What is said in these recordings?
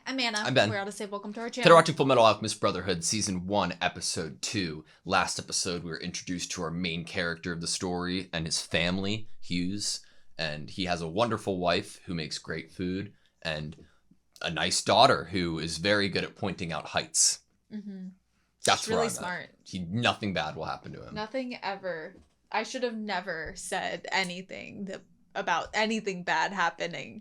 I'm Anna. I'm Ben. We're AutoSave. Welcome to our channel. Today we're watching Fullmetal Alchemist Brotherhood Season 1, Episode 2. Last episode, we were introduced to our main character of the story and his family, Hughes. And he has a wonderful wife who makes great food and a nice daughter who is very good at pointing out heights. Mm-hmm. That's She's really smart. Nothing bad will happen to him. Nothing ever. I should have never said anything about anything bad happening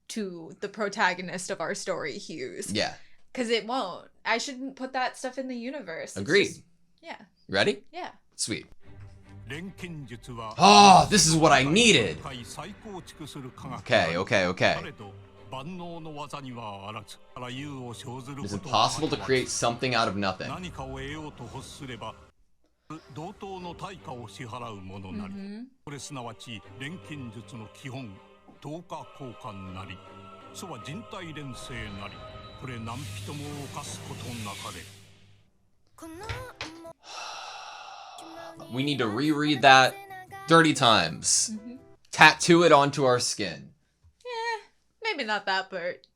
to the protagonist of our story, Hughes. Yeah. Because it won't. I shouldn't put that stuff in the universe. Agreed. Yeah. Ready? Yeah. Sweet. Oh, this is what I needed. Okay. It's impossible to create something out of nothing. We need to reread that 30 times. Tattoo it onto our skin. Maybe not that part.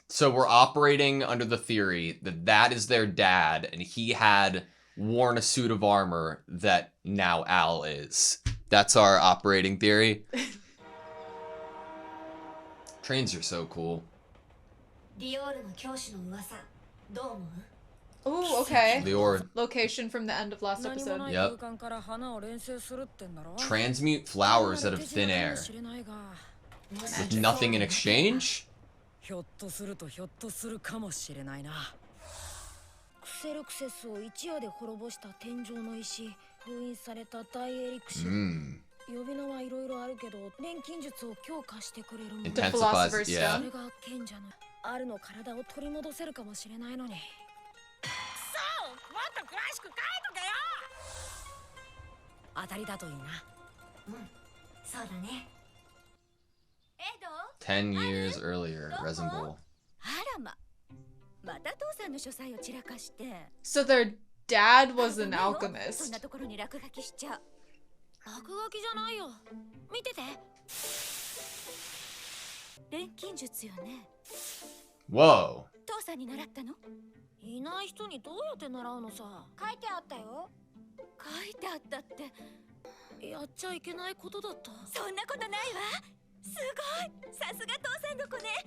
So we're operating under the theory that that is their dad, and he had worn a suit of armor that now Al is. That's our operating theory. Trains are so cool. Ooh, okay. Lior. Location from the end of last episode. Yep. Transmute flowers out of thin air. With nothing in exchange? Intensifies, yeah. Ten years earlier, Resin Bowl. So their dad was an alchemist. Whoa.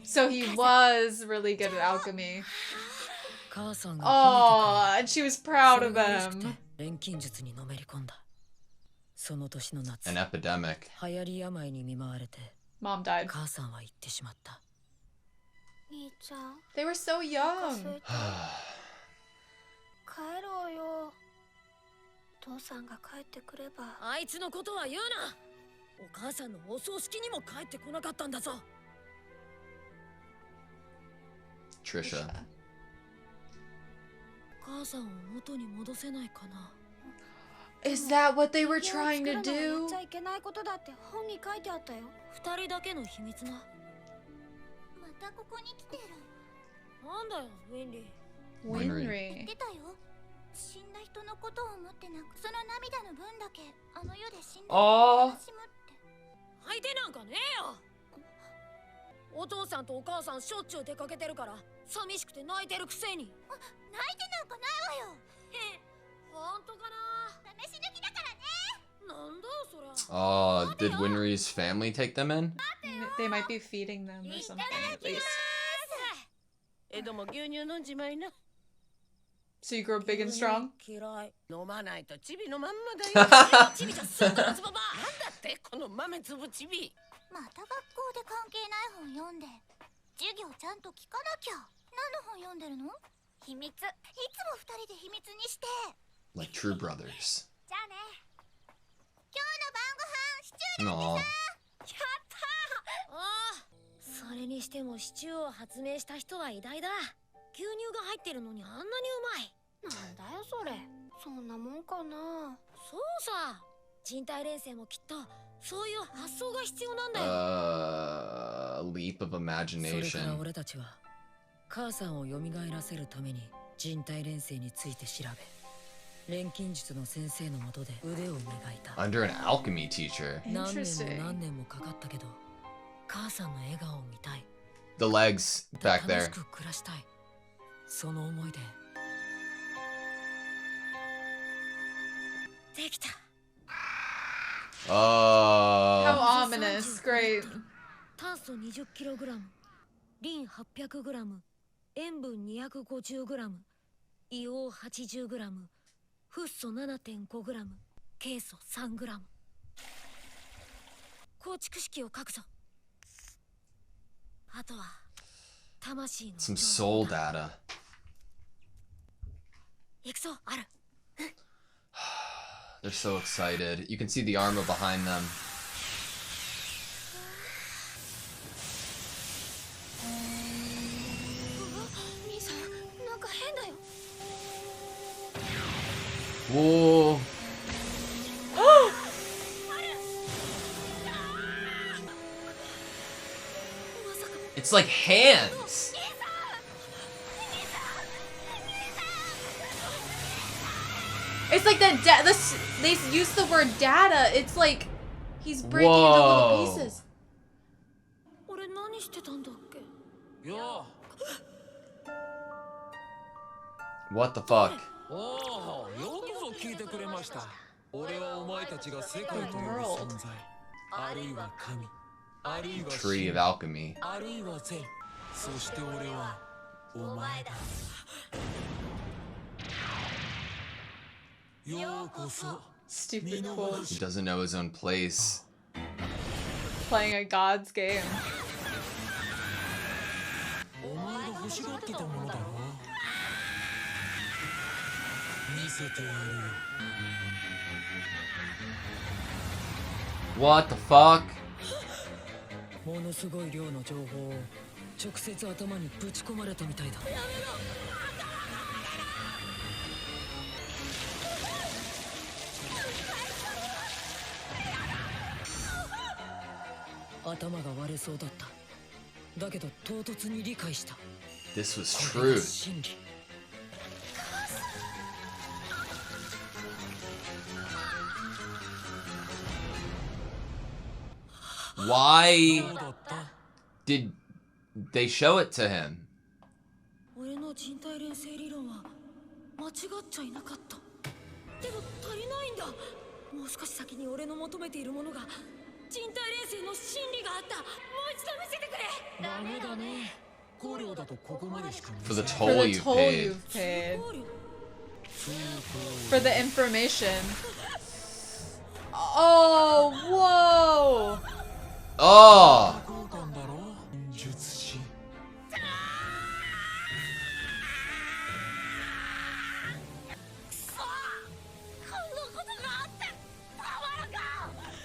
So he was really good at alchemy. Oh, and she was proud of him. An epidemic. Mom died. They were so young. Trisha. Is that what they were trying to do? Winry. Oh. Oh, did Winry's family take them in? They might be feeding them or something at least. So you grow big and strong? Like true brothers. Aww. Leap of imagination. 母さんを蘇らせるために人体錬成について調べ、錬金術の先生の下で腕を磨いた。Under an alchemy teacher. 何年も Interesting. 何年もかかったけど、母さんの笑顔を見たい。 The legs back 楽 there. しく暮らしたい。その思いでできた。 How Oh. ominous. Great. 炭素 20kg、 リン 800g、 塩分 250g、 硫黄 80g、 フッ素 7.5g、 ケイ素 3g。 構築式を書くぞ。あとは魂の Some 情報 soul だ。 data. 行くぞ、ある。 They're so excited. You can see the armor behind them. 兄さん、なんか変だよ。 Whoa. It's like hands. It's like they use the word data. It's like he's breaking into Whoa. little pieces. 俺何してたんだっけ。 What the fuck? おお、よくぞ聞いてくれました。俺はお前たちが世界という存在、あるいは神、あるいは Tree 神 of alchemy. あるいは善。そして俺はお前だ。ようこそ。 Stupid fool. He doesn't know his own place. Playing a god's game. お前が欲しがってたものだろう。見せてやるよ。 What the fuck? ものすごい量の情報を直接頭にぶち込まれたみたいだ。頭が割れそうだった。だけど唐突に理解した。 This was これが true. 真理。 Why どうだった？ did they show it to him? 俺の人体連成理論は間違っちゃいなかった。でも足りないんだ。もう少し先に俺の求めているものが、人体連成の真理があった。もう一度見せてくれ。ダメだね。考慮だとここまでしか見 For せ the ない。 For toll the you toll paid. you've paid. 考慮。 For the information. Oh, whoa. Oh! 交換だろ？術師。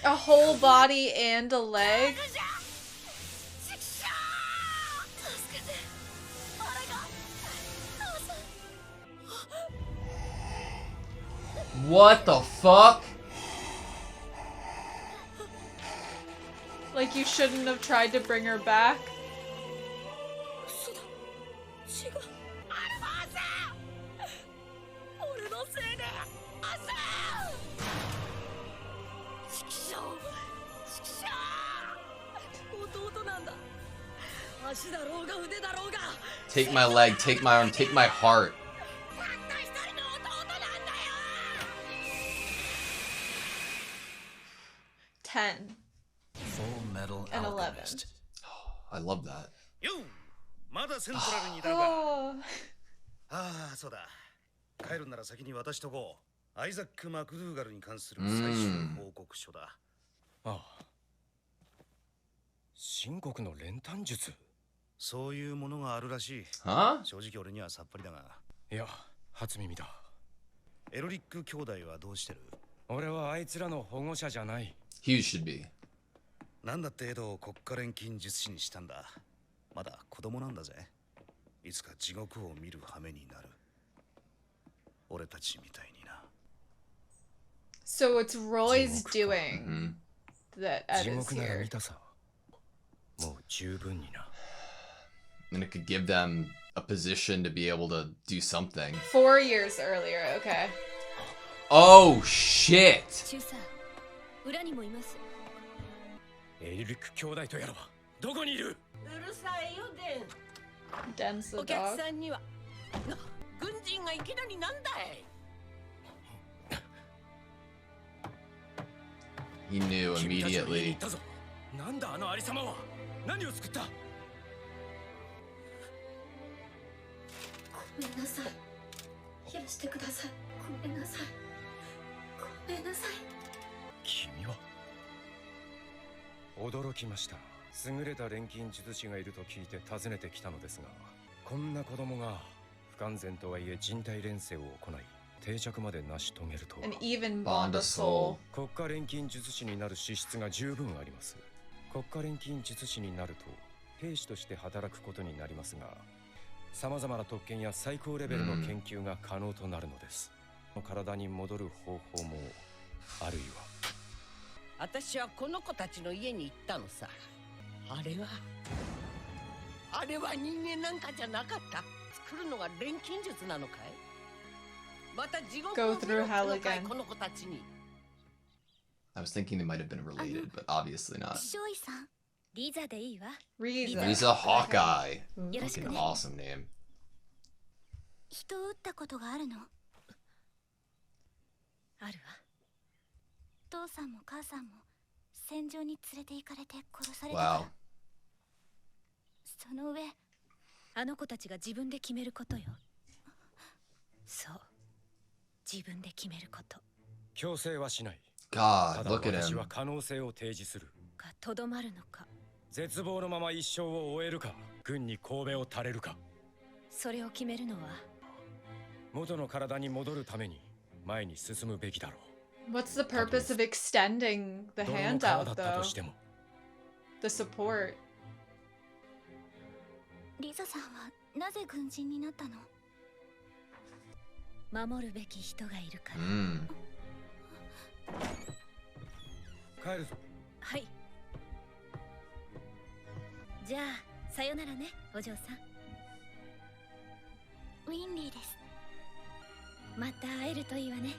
A whole body and a leg? What the fuck? Like you shouldn't have tried to bring her back? 嘘だ。違う。俺のせいで。弟なんだ。足だろうが腕だろうが。 Take my leg, take my arm, take my heart. たった一人の弟なんだよ。 10 Fullmetal and 11. Alchemist. I love that. ようまだセントラルにいたのか Oh. ああそうだ帰るなら先に渡しとこうアイザック・マクドゥーガルに関する最終報告書だああ。深刻の練炭術。そういうものがあるらしい Huh? 正直俺にはさっぱりだがいや、初耳だ。エロリック兄弟はどうしてる俺はあいつらの保護者じゃない。 Hughes should be. なんだってエドを国家錬金術師にしたんだまだ子供なんだぜいつか地獄を見る羽目になる俺たちみたいにな So it's Roy's doing Mhm. that Ed 地 is 獄なら here. 見たさ。もう十分にな。 And it could give them a position to be able to do something. 4 years earlier, okay. Oh shit! 中佐、裏にもいます。エリリック兄弟とやらはどこにいる？うるさいよデン。 Den's the お客 dog. さんには軍人がいきなりなんだい。 He knew 君たちの家に immediately. 行ったぞ。なんだあのありさまは。何を作った？ごめんなさい。許してください。ごめんなさい。ごめんなさい。君は？驚きました。優れた錬金術師がいると聞いて訪ねてきたのですが、こんな子供が不完全とはいえ人体錬成を行い定着まで成し遂げるとは。 And even Bond bond a a soul. soul. 国家錬金術師になる資質が十分あります。国家錬金術師になると兵士として働くことになりますが、様々な特権や最高レベルの研究が可能となるのです。体に戻る方法もあるいは。私はこの子たちの家に行ったのさ。あれは人間なんかじゃなかった。作るのが錬金術なのかい？また地獄 Go を見 through ろ hell のかい again. この子たちに。 I was thinking they might have been related, but obviously not. 少尉さん、リザでいいわ。 Riza. Lisa Hawkeye. Ooh. よろしく Fucking ね。 awesome name. 人を撃ったことがあるの？あるわ。父さんも母さんも戦場に連れて行かれて殺されたか Wow. ら。その上、あの子たちが自分で決めることよ。そう。自分で決めること。強制はしない。 God, ただ look at 私 him. は可能性を提示する。かとどまるのか。絶望のまま一生を終えるか、軍に神戸を垂れるか。それを決めるのは元の体に戻るために前に進むべきだろう。 What's the purpose of extending the どの hand 川 out だった though? としても。 The support. リザさんはなぜ軍人になったの？守るべき人がいるから。 Mm. 帰るぞ。はい。じゃあさよならね、お嬢さん。ウィンリーです。また会えるといいわね。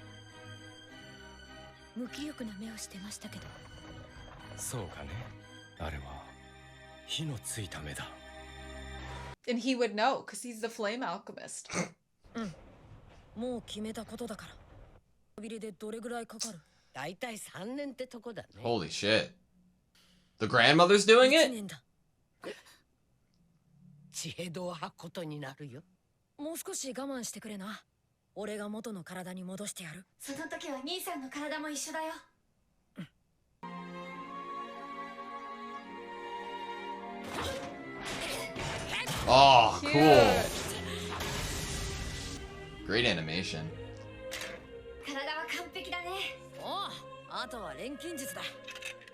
無気力な目をしてましたけど。そうかね。あれは火のついた目だ。 And he would know, because he's the Flame Alchemist. もう決めたことだから。ビリでどれぐらいかかる？だいたい3年ってとこだね。 Holy shit. The grandmother's doing 1 it? 年だ。血ヘドを吐くことになるよ。もう少し我慢してくれな。俺が元の体に戻してやる。その時は兄さんの体も一緒だよ。 Oh, Cute. cool. Great animation. 体は完璧だね。おう、あとは錬金術だ。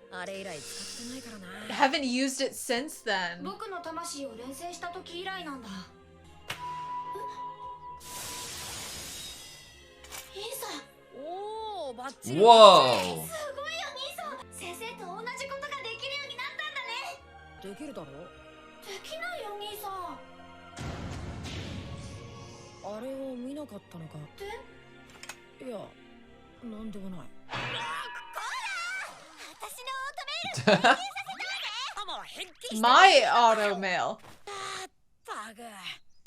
あれ以来使ってないからな。 Haven't used it since then. 僕の魂を錬成した時以来なんだ。兄さん。おお、バッチリ。 Whoa. すごいよ兄さん。先生と同じことができるようになったんだね。できるだろ？できないよ兄さん。あれを見なかったのか？いや、なんでもない。私のオートメール My auto mail. バグ。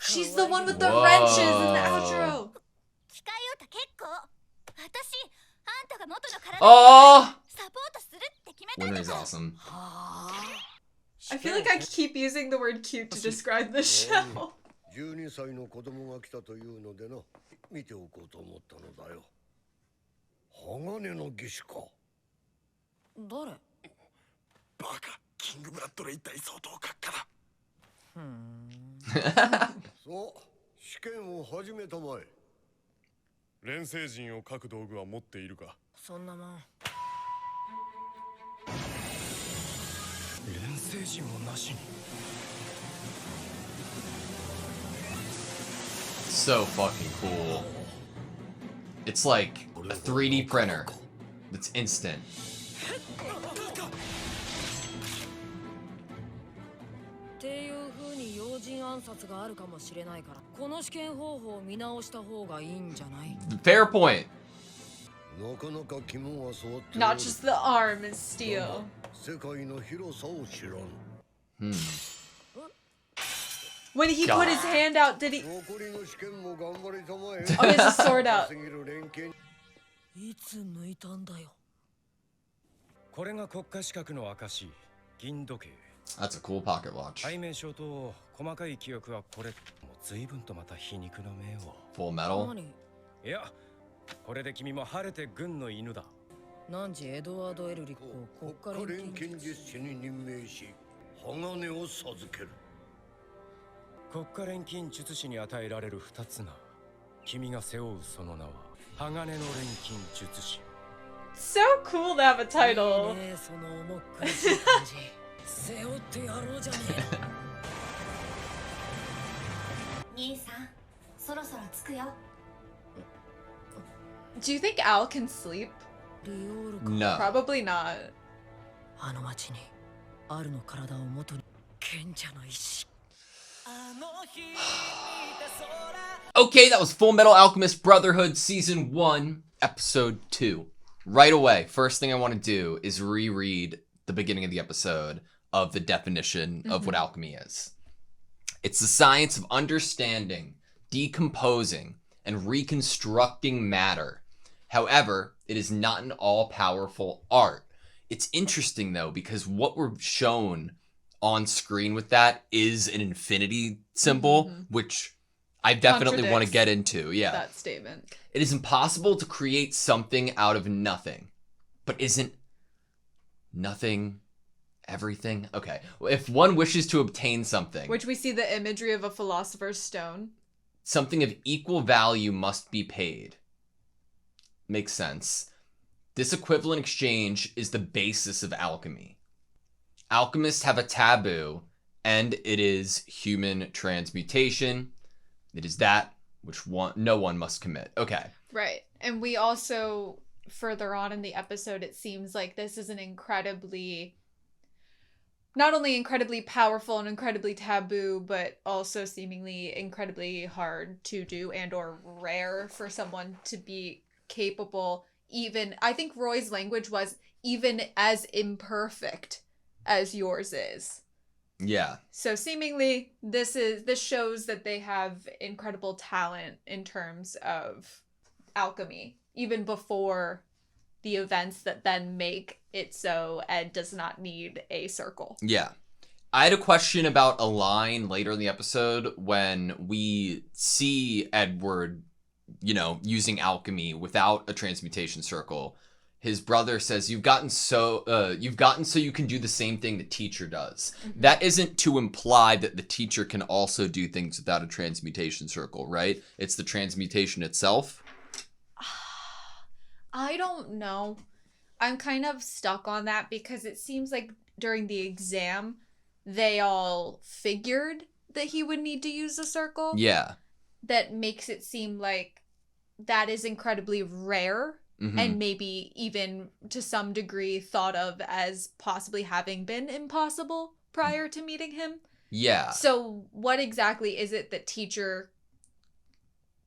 She's the one with the Whoa. wrenches in the outro. 機械オタ結構。私、あんたが元の体 Oh! サポートするって決めたん Winry's だ。 awesome. I feel like I keep using the word cute to describe the show. 12歳の子供が来たというのでな、見ておこうと思ったのだよ。鋼の義手か。誰？バカ、キングブラッドレイ大相当閣下だ。そう、試験を始めたまえ。錬成人を書く道具は持っているか？そんなもん。錬成人もなしに。 So fucking cool. It's like a 3D printer that's instant. っていう風に要人暗殺があるかもしれないから、この試験方法を見直した方がいいんじゃない？ Fair point. なかなか肝は据わっておる。 Not just the arm is steel. 世界の広さを知らん。When he God. put his hand out, did he? 残りの試験も頑張りたまえ。 Oh, he has a sword out. すぎる連携。いつ抜いたんだよ。これが国家資格の証、銀時計。 That's a cool pocket watch. 背面症と細かい記憶はこれもう随分とまた皮肉な目を。 Full Metal. 何？いや、これで君も晴れて軍の犬だ。何時エドワード・エルリックを国家国家錬錬金金術師に任命し、鋼を授ける。国家錬金術師に与えられる2つが、君が背負うその名は鋼の錬金術師。 So cool to have a title. いいね、その重苦しい感じ。背負ってやろうじゃねえか。兄さん、そろそろ着くよ。 Do you think Al can sleep? リオールか。 No. Probably not. あの町にあるの体を元に賢者の石。 Okay, that was Full Metal Alchemist Brotherhood Season 1, Episode 2. Right away, first thing I want to do is reread the beginning of the episode of the definition of what alchemy is. It's the science of understanding, decomposing, and reconstructing matter. However, it is not an all-powerful art. It's interesting, though, because what we're shown on screen with that is an infinity symbol, which I definitely want to get into. Yeah. That statement. It is impossible to create something out of nothing. But isn't nothing everything? Okay. If one wishes to obtain something, Which we see the imagery of a philosopher's stone. something of equal value must be paid. Makes sense. This equivalent exchange is the basis of alchemy. Alchemists have a taboo, and it is human transmutation. It is that which no one must commit. Okay. Right. And we also, further on in the episode, it seems like this is an incredibly, not only incredibly powerful and incredibly taboo, but also seemingly incredibly hard to do and or rare for someone to be capable, even, I think Roy's language was, even as imperfect as yours is. Yeah. So seemingly this shows that they have incredible talent in terms of alchemy, even before the events that then make it so Ed does not need a circle. Yeah. I had a question about a line later in the episode when we see Edward, using alchemy without a transmutation circle. His brother says, you've gotten so you can do the same thing the teacher does. Mm-hmm. That isn't to imply that the teacher can also do things without a transmutation circle, right? It's the transmutation itself. I don't know. I'm kind of stuck on that because it seems like during the exam, they all figured that he would need to use a circle. Yeah. That makes it seem like that is incredibly rare. Mm-hmm. And maybe even to some degree thought of as possibly having been impossible prior to meeting him. Yeah. So what exactly is it that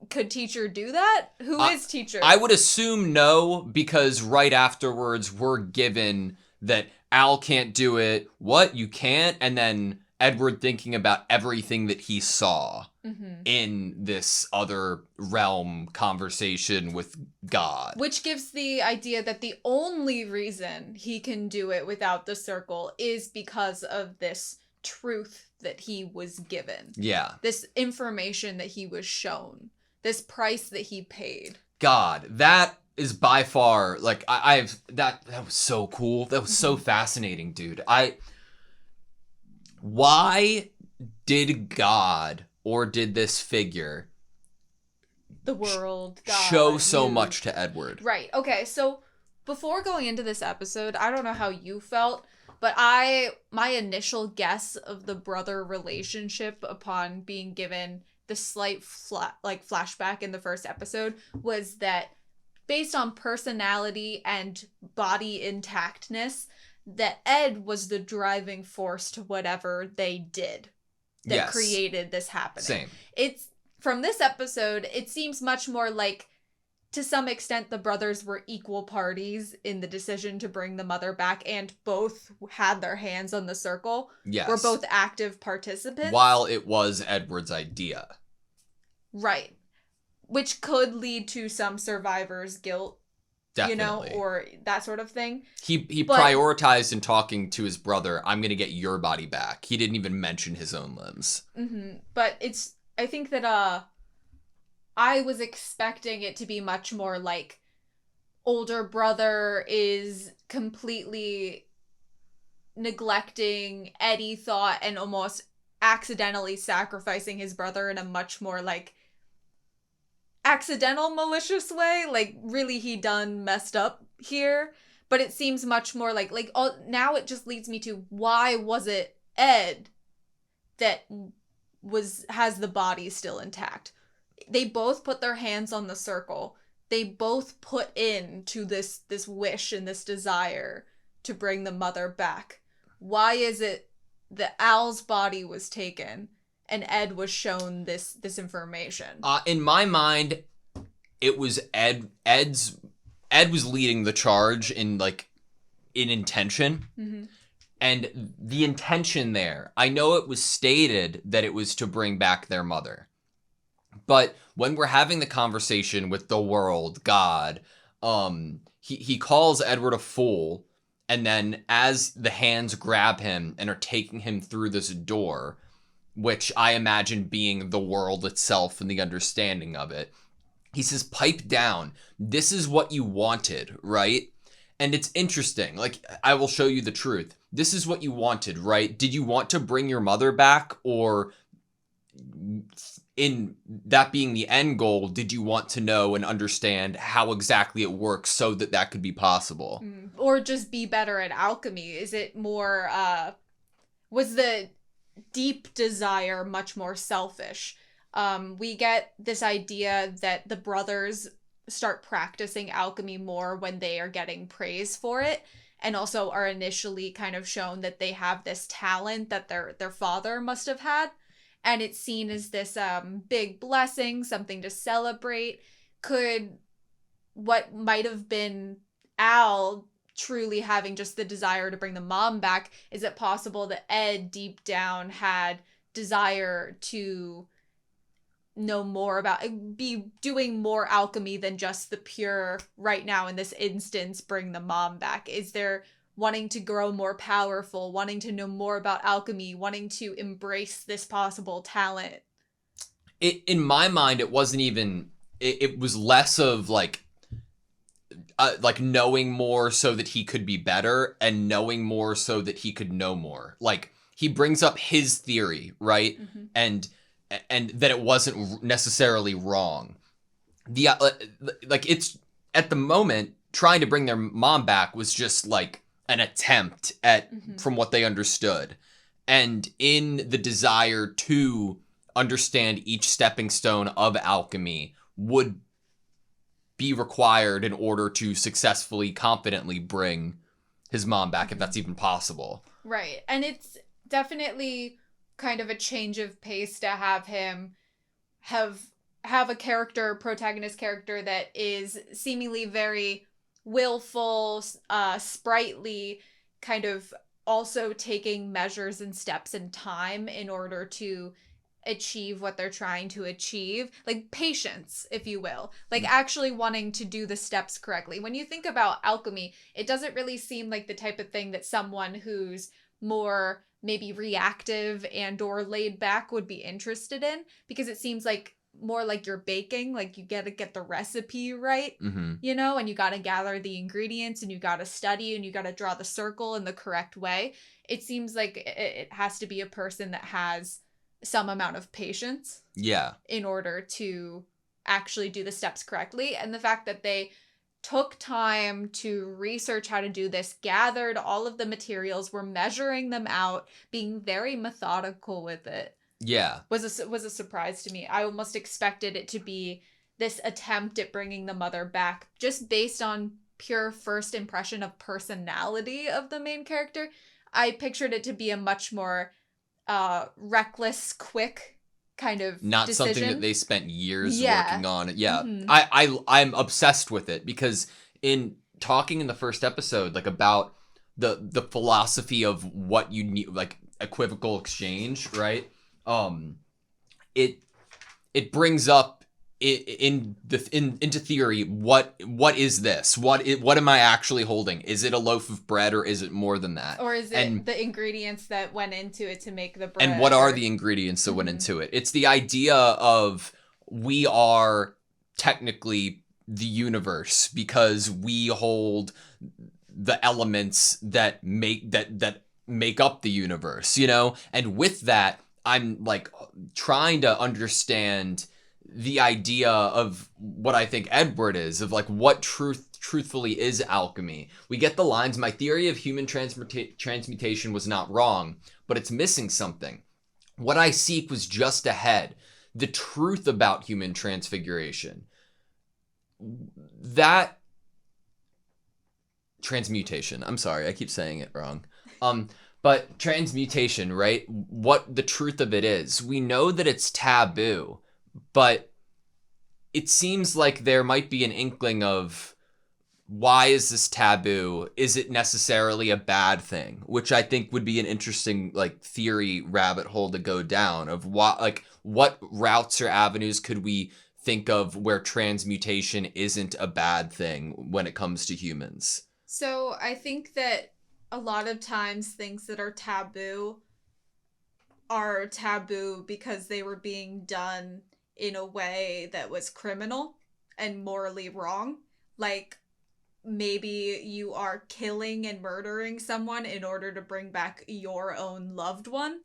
could teacher do that? Who is teacher? I would assume no, because right afterwards we're given that Al can't do it. What? You can't? And then Edward thinking about everything that he saw in this other realm conversation with God. Which gives the idea that the only reason he can do it without the circle is because of this truth that he was given. Yeah. This information that he was shown. This price that he paid. God, that is by far, like, that was so cool. That was so fascinating, dude. Why did God, or did this figure, the world, God, show so much to Edward? Right. Okay. So before going into this episode, I don't know how you felt, but my initial guess of the brother relationship upon being given the slight flashback in the first episode was that based on personality and body intactness, that Ed was the driving force to whatever they did that created this happening. Same. It's from this episode, it seems much more like to some extent, the brothers were equal parties in the decision to bring the mother back, and both had their hands on the circle. Yes. Were both active participants. While it was Edward's idea. Right. Which could lead to some survivor's guilt. Definitely. Or that sort of thing. He prioritized in talking to his brother, I'm going to get your body back. He didn't even mention his own limbs. Mm-hmm. But I think that, I was expecting it to be much more like older brother is completely neglecting Eddie thought and almost accidentally sacrificing his brother in a much more like accidental malicious way, like really he done messed up here. But it seems much more like now it just leads me to, why was it Ed that has the body still intact? They both put their hands on the circle. They both put into this wish and this desire to bring the mother back. Why is it that Al's body was taken and Ed was shown this information? In my mind, it was Ed was leading the charge in intention. Mm-hmm. And the intention there, I know it was stated that it was to bring back their mother. But when we're having the conversation with the world, God, he calls Edward a fool. And then as the hands grab him and are taking him through this door, which I imagine being the world itself and the understanding of it, he says, pipe down. This is what you wanted, right? And it's interesting. I will show you the truth. This is what you wanted, right? Did you want to bring your mother back? Or in that being the end goal, did you want to know and understand how exactly it works so that could be possible? Or just be better at alchemy? Is it more, was the deep desire much more selfish? We get this idea that the brothers start practicing alchemy more when they are getting praise for it, and also are initially kind of shown that they have this talent that their father must have had, and it's seen as this big blessing, something to celebrate. Could what might have been Al truly having just the desire to bring the mom back, is it possible that Ed deep down had desire to know more about, be doing more alchemy than just the pure, right now in this instance, bring the mom back? Is there wanting to grow more powerful, wanting to know more about alchemy, wanting to embrace this possible talent? In my mind, it wasn't even, it was less of knowing more so that he could be better, and knowing more so that he could know more. He brings up his theory, right? Mm-hmm. And that it wasn't necessarily wrong. It's at the moment, trying to bring their mom back was just an attempt at, from what they understood. And in the desire to understand each stepping stone of alchemy would be required in order to successfully, confidently bring his mom back, if that's even possible. Right. And it's definitely kind of a change of pace to have him have a protagonist character that is seemingly very willful, sprightly, kind of also taking measures and steps in time in order to achieve what they're trying to achieve. Patience, if you will. Actually wanting to do the steps correctly. When you think about alchemy, it doesn't really seem like the type of thing that someone who's more maybe reactive and or laid back would be interested in, because it seems more like you're baking. You gotta get the recipe right, and you gotta gather the ingredients, and you gotta study, and you gotta draw the circle in the correct way. It seems like it has to be a person that has some amount of patience, in order to actually do the steps correctly. And the fact that they took time to research how to do this, gathered all of the materials, were measuring them out, being very methodical with it. Was a surprise to me. I almost expected it to be this attempt at bringing the mother back just based on pure first impression of personality of the main character. I pictured it to be a much more reckless, quick kind of not decision. something that they spent years Yeah. working on. Yeah. Mhm. I'm obsessed with it because in talking in the first episode, like about the philosophy of what you need, like equivocal exchange, right? It brings up into theory what is this? What am I actually holding? Is it a loaf of bread or is it more than that? Or is it the ingredients that went into it to make the bread? And what are the ingredients that went into it? It's the idea of we are technically the universe because we hold the elements that make up the universe, you know? And with that, I'm like trying to understand the idea of what I think Edward is, of like what truthfully is alchemy. We get the lines, my theory of human transmutation was not wrong, but it's missing something. What I seek was just ahead. The truth about human transfiguration. That transmutation. I'm sorry, I keep saying it wrong. But transmutation, right? What the truth of it is. We know that it's taboo, but it seems like there might be an inkling of why is this taboo? Is it necessarily a bad thing? Which I think would be an interesting like theory rabbit hole to go down of what routes or avenues could we think of where transmutation isn't a bad thing when it comes to humans. So I think that a lot of times things that are taboo because they were being done in a way that was criminal and morally wrong. Like, maybe you are killing and murdering someone in order to bring back your own loved one,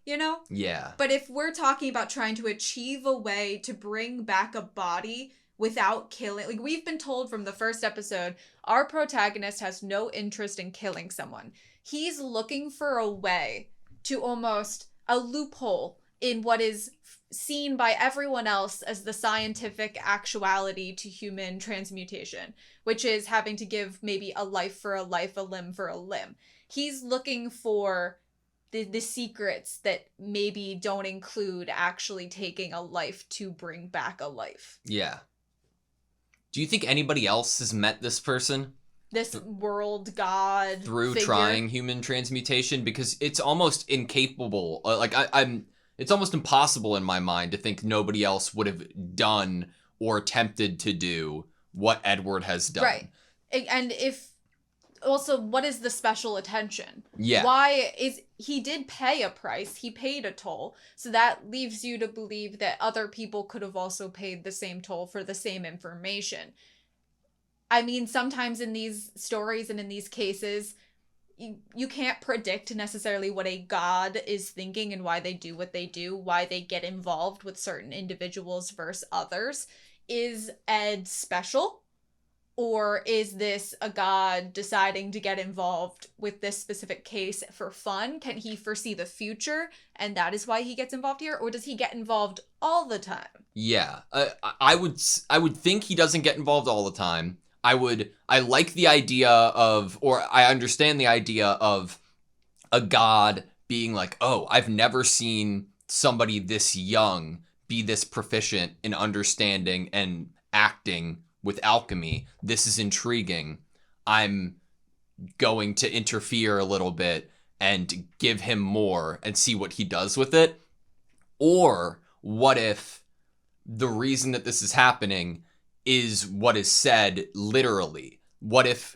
you know? Yeah. But if we're talking about trying to achieve a way to bring back a body without killing, like we've been told from the first episode, our protagonist has no interest in killing someone. He's looking for a way to almost a loophole in what is seen by everyone else as the scientific actuality to human transmutation, which is having to give maybe a life for a life, a limb for a limb. He's looking for the secrets that maybe don't include actually taking a life to bring back a life. Yeah. Do you think anybody else has met this person? This world god through figure? Trying human transmutation? Because it's almost incapable. It's almost impossible in my mind to think nobody else would have done or attempted to do what Edward has done. Right. And if also, what is the special attention? Yeah. Why is he did pay a price? He paid a toll. So that leaves you to believe that other people could have also paid the same toll for the same information. I mean, sometimes in these stories and in these cases, you can't predict necessarily what a god is thinking and why they do what they do, why they get involved with certain individuals versus others. Is Ed special? Or is this a god deciding to get involved with this specific case for fun? Can he foresee the future and that is why he gets involved here? Or does he get involved all the time? Yeah. I would think he doesn't get involved all the time. I like the idea of, or I understand the idea of a god being like, oh, I've never seen somebody this young be this proficient in understanding and acting with alchemy. This is intriguing. I'm going to interfere a little bit and give him more and see what he does with it. Or what if the reason that this is happening is what is said literally? What if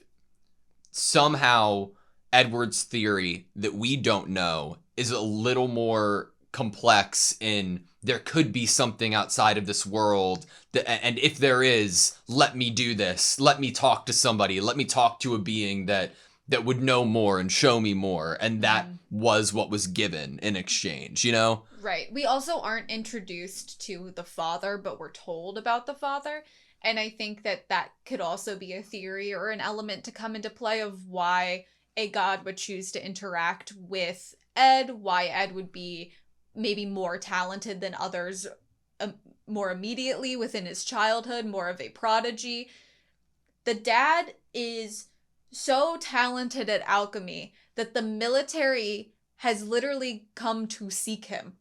somehow Edward's theory that we don't know is a little more complex in there could be something outside of this world that, and if there is, let me do this. Let me talk to somebody. Let me talk to a being that would know more and show me more. And that was what was given in exchange, you know? Right. We also aren't introduced to the father, but we're told about the father. And I think that that could also be a theory or an element to come into play of why a god would choose to interact with Ed, why Ed would be maybe more talented than others more immediately within his childhood, more of a prodigy. The dad is so talented at alchemy that the military has literally come to seek him.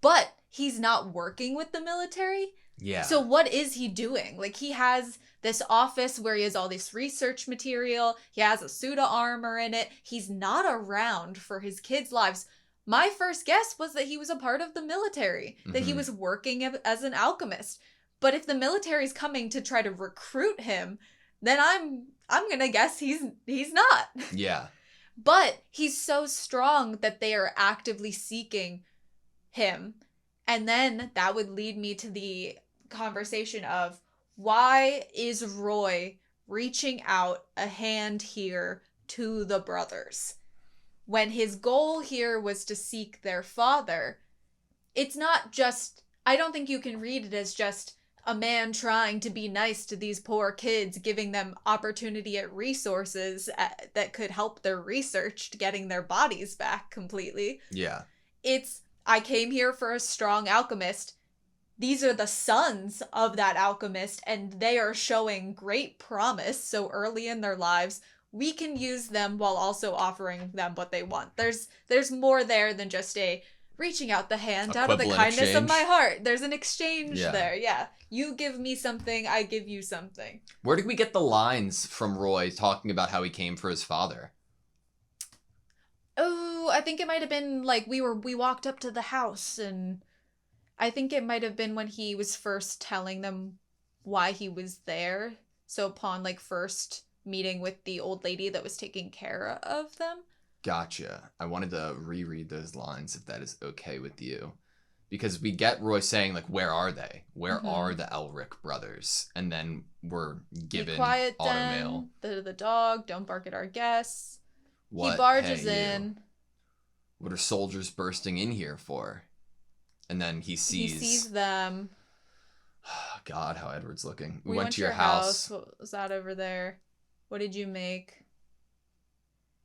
But he's not working with the military. Yeah. So what is he doing? Like, he has this office where he has all this research material. He has a suit of armor in it. He's not around for his kids' lives. My first guess was that he was a part of the military, that he was working as an alchemist. But if the military's coming to try to recruit him, then I'm gonna guess he's not. Yeah. But he's so strong that they are actively seeking him. And then that would lead me to the conversation of, why is Roy reaching out a hand here to the brothers? When his goal here was to seek their father, it's not just, I don't think you can read it as just a man trying to be nice to these poor kids, giving them opportunity at resources that could help their research to getting their bodies back completely. Yeah. It's, I came here for a strong alchemist. These are the sons of that alchemist, and they are showing great promise so early in their lives. We can use them while also offering them what they want. There's more there than just a reaching out the hand out of the kindness of my heart. There's an exchange there. Yeah. You give me something, I give you something. Where did we get the lines from Roy talking about how he came for his father? Oh, I think it might have been like we walked up to the house, and I think it might have been when he was first telling them why he was there. So upon like first meeting with the old lady that was taking care of them. Gotcha. I wanted to reread those lines if that is okay with you. Because we get Roy saying, like, where are they? Where are the Elric brothers? And then we're given quiet automail. The dog, don't bark at our guests. What? He barges Hey, in. What are soldiers bursting in here for? And then he sees them. God, how Edward's looking. We went to your house. What was that over there? What did you make?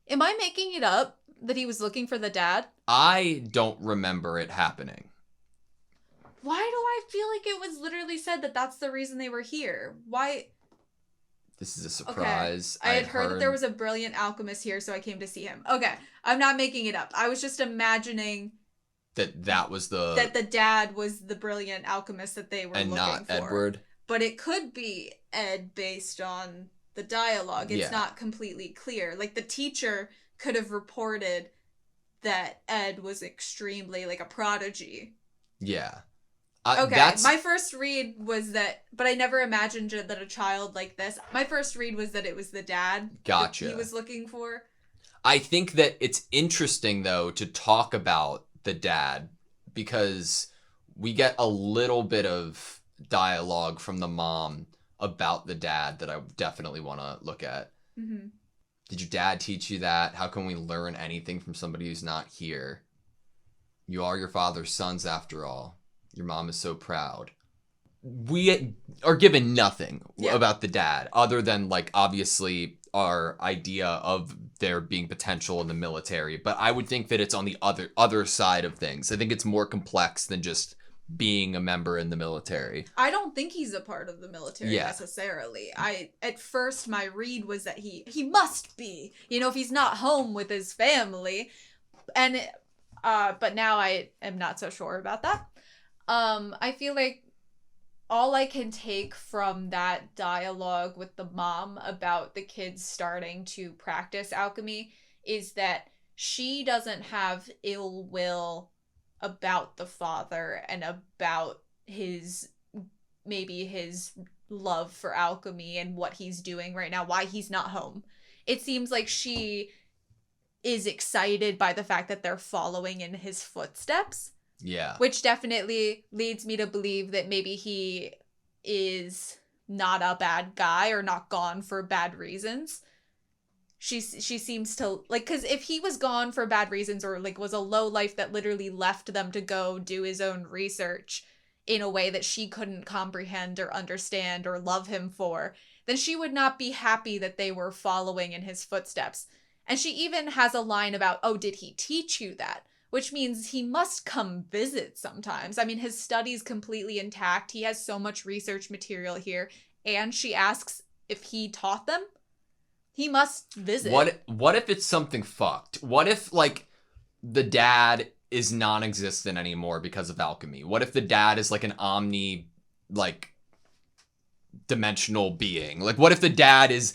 Am I making it up that he was looking for the dad? I don't remember it happening. Why do I feel like it was literally said that that's the reason they were here? Why? This is a surprise. Okay. I had heard that there was a brilliant alchemist here, so I came to see him. Okay. I'm not making it up. I was just imagining that was the... that the dad was the brilliant alchemist that they were looking for. And not Edward. But it could be Ed based on the dialogue. It's not completely clear. Like, the teacher could have reported that Ed was extremely, like, a prodigy. Yeah. Okay, my first read was that, but I never imagined that a child like this, my first read was that it was the dad Gotcha. that he was looking for. I think that it's interesting, though, to talk about the dad, because we get a little bit of dialogue from the mom about the dad that I definitely want to look at. Mm-hmm. Did your dad teach you that? How can we learn anything from somebody who's not here? You are your father's sons, after all. Your mom is so proud. We are given nothing about the dad, other than, like, obviously our idea of there being potential in the military. But I would think that it's on the other side of things. I think it's more complex than just being a member in the military. I don't think he's a part of the military necessarily. At first my read was that he must be, if he's not home with his family. And but now I am not so sure about that. I feel like all I can take from that dialogue with the mom about the kids starting to practice alchemy is that she doesn't have ill will about the father and about his love for alchemy and what he's doing right now, why he's not home. It seems like she is excited by the fact that they're following in his footsteps. Yeah. Which definitely leads me to believe that maybe he is not a bad guy or not gone for bad reasons. She seems to, like, because if he was gone for bad reasons or, like, was a low life that literally left them to go do his own research in a way that she couldn't comprehend or understand or love him for, then she would not be happy that they were following in his footsteps. And she even has a line about, oh, did he teach you that? Which means he must come visit sometimes. I mean, his study's completely intact. He has so much research material here. And she asks if he taught them. He must visit. What if it's something fucked? What if, like, the dad is non-existent anymore because of alchemy? What if the dad is like an omni, like, dimensional being? Like, what if the dad is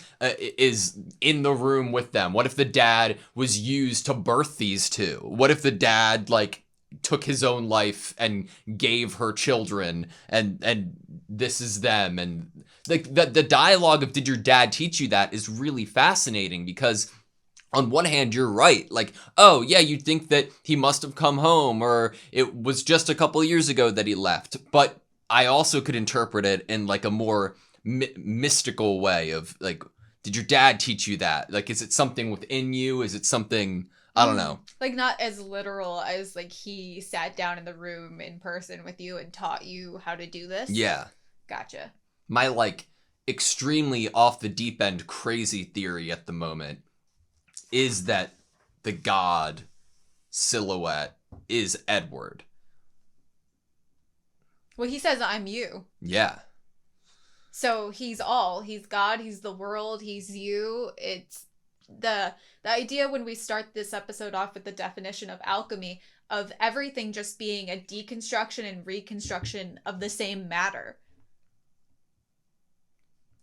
in the room with them? What if the dad was used to birth these two? What if the dad, like, took his own life and gave her children, and this is them? And like the dialogue of, did your dad teach you that, is really fascinating, because on one hand, you're right. Like, oh, yeah, you'd think that he must have come home, or it was just a couple of years ago that he left. But I also could interpret it in, like, a more mystical way of, like, did your dad teach you that? Like, is it something within you? Is it something, I don't know. Like, not as literal as, like, he sat down in the room in person with you and taught you how to do this? Yeah. Gotcha. My, like, extremely off the deep end crazy theory at the moment is that the god silhouette is Edward. Well, he says, I'm you. Yeah. So he's all. He's God, he's the world, he's you. It's the idea when we start this episode off with the definition of alchemy, of everything just being a deconstruction and reconstruction of the same matter.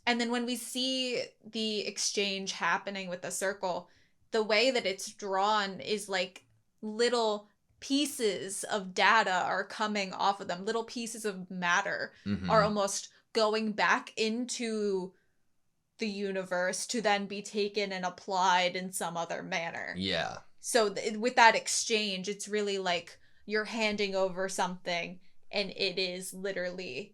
And then when we see the exchange happening with the circle, the way that it's drawn is like little pieces of data are coming off of them. Little pieces of matter are almost going back into the universe to then be taken and applied in some other manner. Yeah. So with that exchange, it's really like you're handing over something and it is literally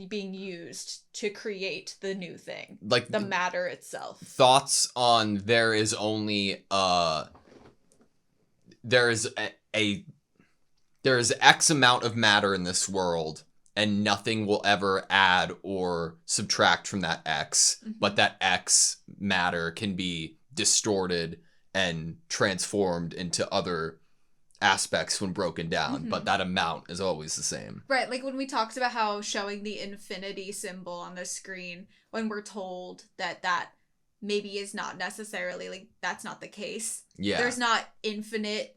being used to create the new thing, like the matter itself. Thoughts on there is X amount of matter in this world, and nothing will ever add or subtract from that X, but that X matter can be distorted and transformed into other aspects when broken down, but that amount is always the same. Right, like when we talked about how showing the infinity symbol on the screen, when we're told that maybe is not necessarily, like, that's not the case. Yeah. There's not infinite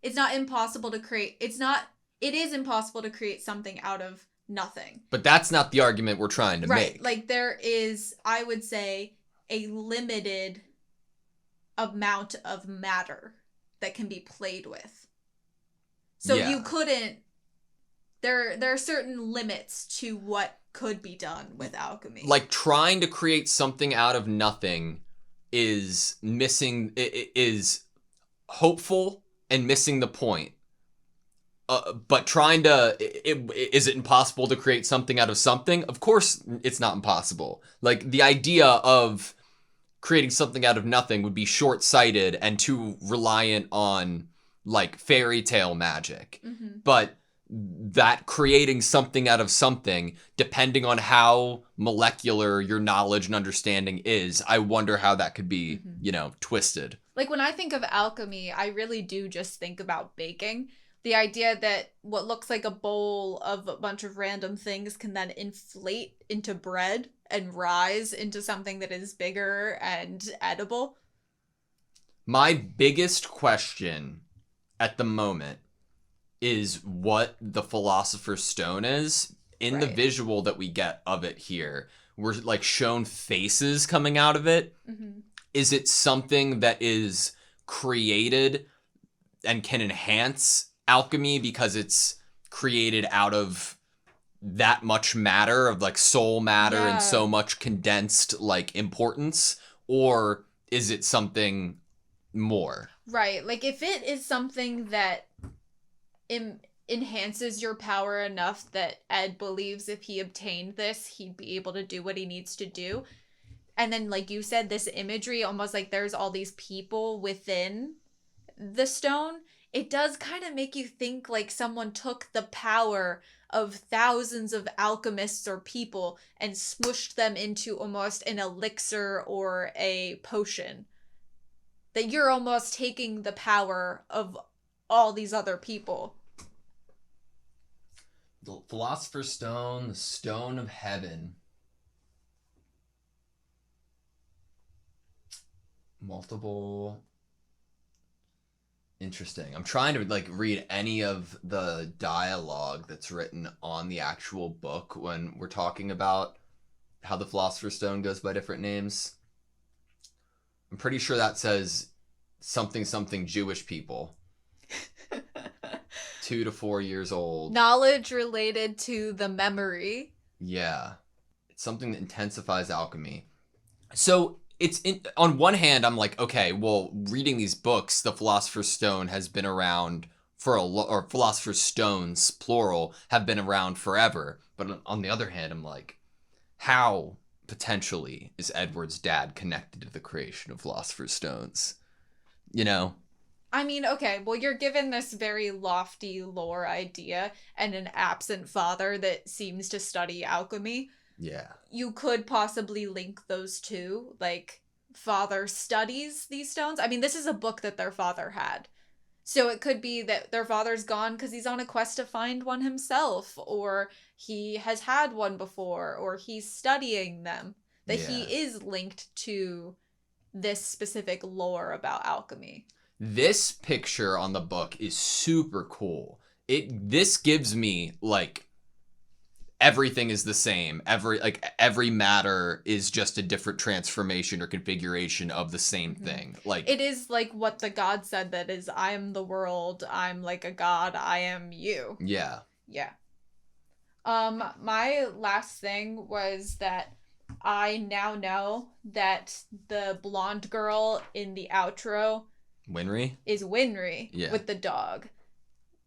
it's not impossible to create, it is impossible to create something out of nothing. But that's not the argument we're trying to make. Like, there is, I would say, a limited amount of matter that can be played with. So you couldn't, there are certain limits to what could be done with alchemy. Like, trying to create something out of nothing is is hopeful and missing the point. But trying to, is it impossible to create something out of something? Of course it's not impossible. Like, the idea of creating something out of nothing would be short-sighted and too reliant on, like, fairy tale magic. But that creating something out of something, depending on how molecular your knowledge and understanding is, I wonder how that could be, twisted. Like, when I think of alchemy, I really do just think about baking. The idea that what looks like a bowl of a bunch of random things can then inflate into bread and rise into something that is bigger and edible. My biggest question at the moment is what the Philosopher's Stone is. In the visual that we get of it here, we're, like, shown faces coming out of it. Is it something that is created and can enhance alchemy because it's created out of that much matter, of, like, soul matter and so much condensed, like, importance? Or is it something more? Right. Like, if it is something that enhances your power enough that Ed believes if he obtained this, he'd be able to do what he needs to do. And then, like you said, this imagery, almost like there's all these people within the stone. It does kind of make you think like someone took the power of thousands of alchemists or people and smushed them into almost an elixir or a potion. That you're almost taking the power of all these other people. The Philosopher's Stone, the Stone of Heaven. Multiple Interesting. I'm trying to like read any of the dialogue that's written on the actual book when we're talking about how the Philosopher's Stone goes by different names. I'm pretty sure that says something Jewish people. 2 to 4 years old. Knowledge related to the memory. Yeah. It's something that intensifies alchemy. So on one hand, I'm like, okay, well, reading these books, the Philosopher's Stone has been around or Philosopher's Stones, plural, have been around forever. But on the other hand, I'm like, how potentially is Edward's dad connected to the creation of Philosopher's Stones? You know? I mean, okay, well, you're given this very lofty lore idea and an absent father that seems to study alchemy. Yeah. You could possibly link those two, like, father studies these stones. I mean, this is a book that their father had. So it could be that their father's gone because he's on a quest to find one himself, or he has had one before, or he's studying them. That he is linked to this specific lore about alchemy. This picture on the book is super cool. This gives me like everything is the same. Every matter is just a different transformation or configuration of the same thing. Like it is like what the god said, that is, I am the world, I'm like a god, I am you. Yeah. Yeah. My last thing was that I now know that the blonde girl in the outro Winry is Winry with the dog.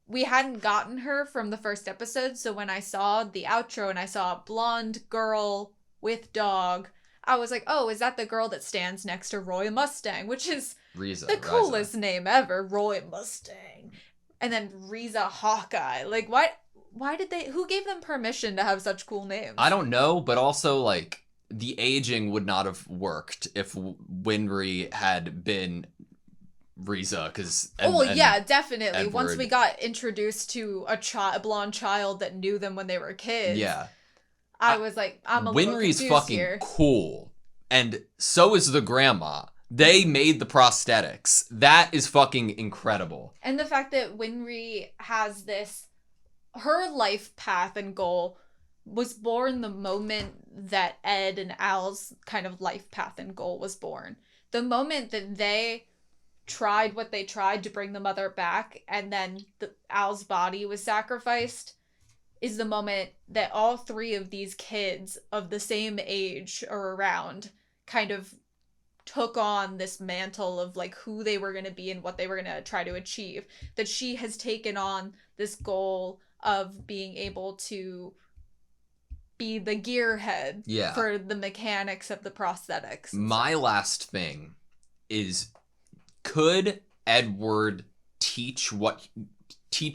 We hadn't gotten her from the first episode, so when I saw the outro and I saw a blonde girl with dog, I was like, oh, is that the girl that stands next to Roy Mustang? Which is the coolest name ever, Roy Mustang. And then Riza Hawkeye. Like, who gave them permission to have such cool names? I don't know, but also, like, the aging would not have worked if Winry had been Riza, because definitely. Edward. Once we got introduced to a blonde child that knew them when they were kids, I was like, I'm a little Winry's confused fucking here. cool, and so is the grandma. They made the prosthetics. That is fucking incredible. And the fact that Winry has her life path and goal was born the moment that Ed and Al's kind of life path and goal was born. The moment that they tried what they tried to bring the mother back, and then Al's body was sacrificed, is the moment that all three of these kids of the same age or around kind of took on this mantle of like who they were going to be and what they were going to try to achieve. That she has taken on this goal of being able to be the gearhead for the mechanics of the prosthetics. My last thing is, could Edward teach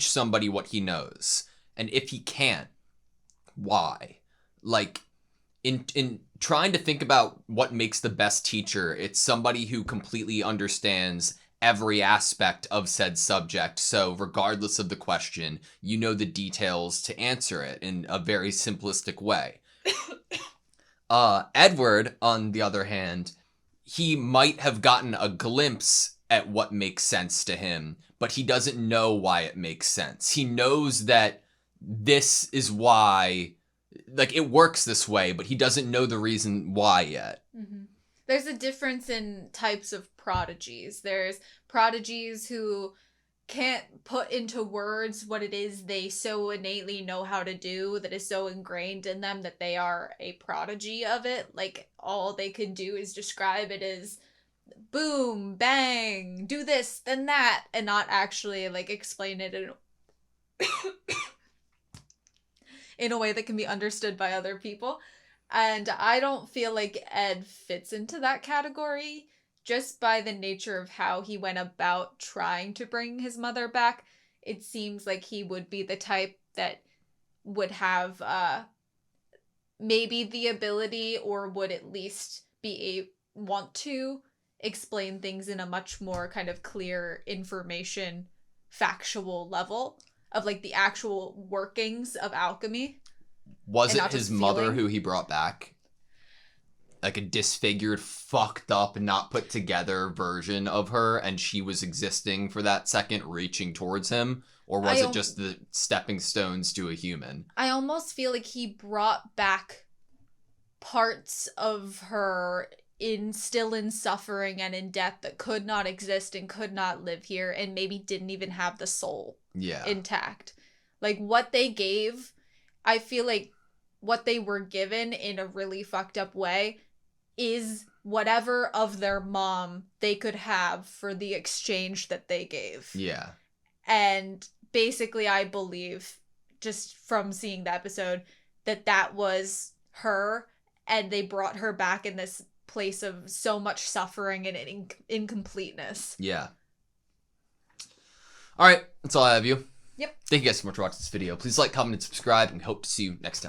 somebody what he knows? And if he can't, why? Like, in trying to think about what makes the best teacher, it's somebody who completely understands every aspect of said subject. So regardless of the question, you know the details to answer it in a very simplistic way. Edward, on the other hand, he might have gotten a glimpse at what makes sense to him, but he doesn't know why it makes sense. He knows that this is why, like, it works this way, but he doesn't know the reason why yet. Mm-hmm. There's a difference in types of prodigies. There's prodigies who can't put into words what it is they so innately know how to do, that is so ingrained in them that they are a prodigy of it. Like, all they could do is describe it as boom, bang, do this, then that, and not actually, like, explain it in a way that can be understood by other people. And I don't feel like Ed fits into that category, just by the nature of how he went about trying to bring his mother back. It seems like he would be the type that would have maybe the ability, or would at least want to explain things in a much more kind of clear information, factual level of like the actual workings of alchemy. Was it his mother who he brought back? like a disfigured, fucked up, and not put together version of her, and she was existing for that second, reaching towards him? Or was it just the stepping stones to a human? I almost feel like he brought back parts of her still in suffering and in death that could not exist and could not live here, and maybe didn't even have the soul intact. Like, what they gave, I feel like what they were given in a really fucked up way is whatever of their mom they could have for the exchange that they gave. Yeah. And basically, I believe, just from seeing the episode, that was her, and they brought her back in this place of so much suffering and incompleteness. Yeah. All right, that's all I have you. Yep. Thank you guys so much for watching this video. Please like, comment, and subscribe, and we hope to see you next time.